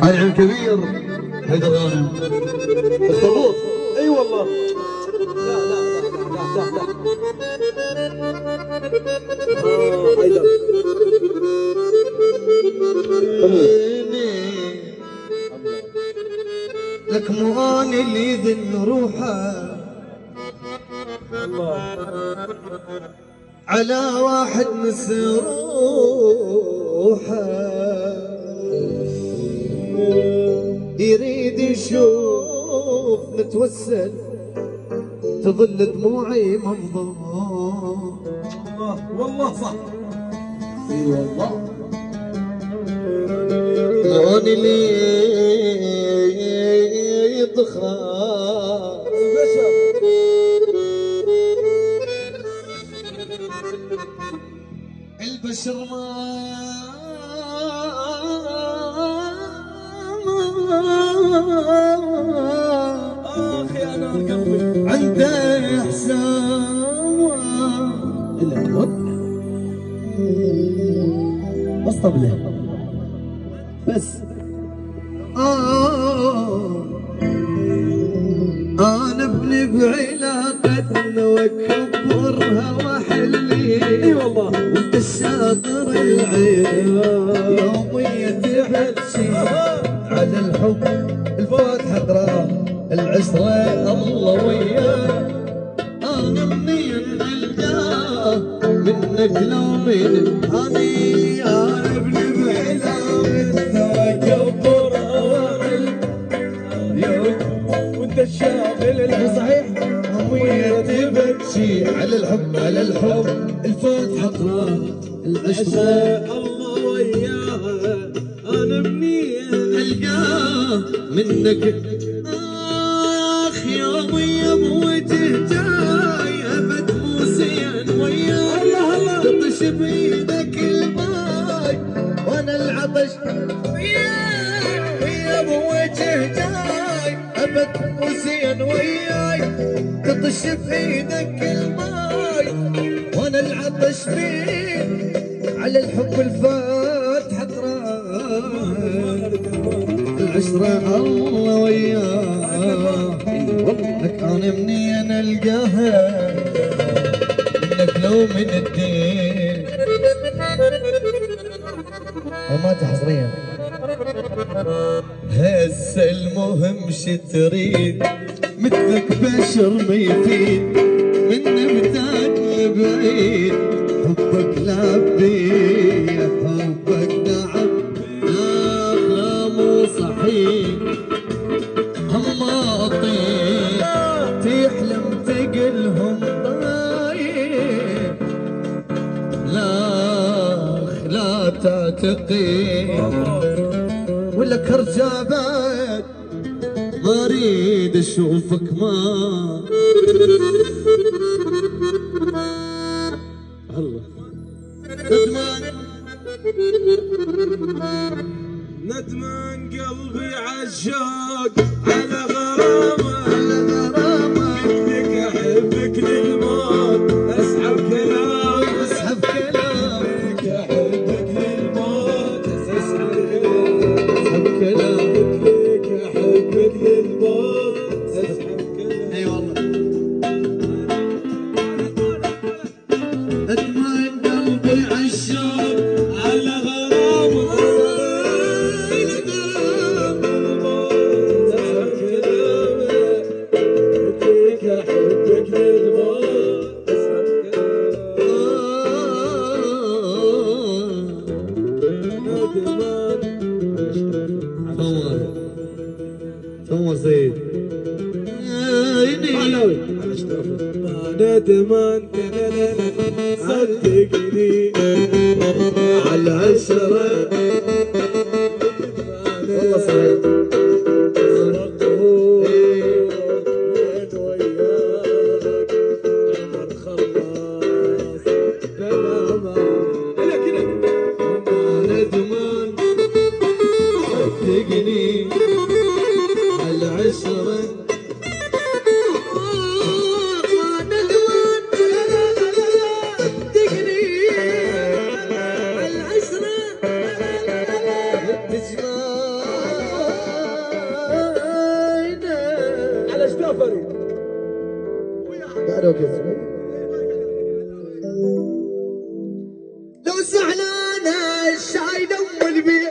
علي الكبير حيدر غانم الضبوط. اي والله. لا لا لا لك مو اني اللي يذن روحه على واحد مسروحه يريد يشوف نتوسل تظل دموعي منظور. والله صح. اي والله. ماني اللي يضخر البشر. البشر اخي انا قلبي عنده احسان الا الوضع بس طبله بس. انا ابني بعلاقتنا واكبرها واحلي. اي والله. وانت الشاطر العين يومية تحكي على الحب الفاتحة اقرا العشرة الله وياك. انا منين القاه منك لو من هاني. انا ابني بعلاقتنا واكبرها واحلي وانت الشاغل صحيح ويا تبكي على الحب على الحب الفاتحة اقرا العشرة الله وياها. انا منين القاه منك. اخ يا ويا بوجه جاي ابد مو زين وياك. تطش بايدك الماي وانا العطش ويا بوجه جاي ابد مو زين وياي. تطش بايدك الماي وانا العطش بيك على الحب الفاتحة اقرا العشرة الله وياك. لك انا منين القاها منك لو من الدين. ومات حصريا هسه المهم شتريد مثلك بشر ما يفيد من نبتك بعيد. حبك لبي حبك نعم لا مو صحيح. اما اطير تحلم تقلهم طاير لا تعتقد ولا كرجابات ما اريد اشوفك ما. الله ندمان قلبي عالشوق على غرامه قلت لك احبك للموت. اسحب كلام اسحب كلام قلت لك احبك للموت. اسحب كلام قلت لك احبك للموت. اسحب كلام. اي والله. ادمان قلبي عالشوق على غرامه ثم زيد ندمان صدقني على العشرة والله صحيح. ندمان صدقني على العشرة ندمان صدقني وزعلانة الشايلة ام البيت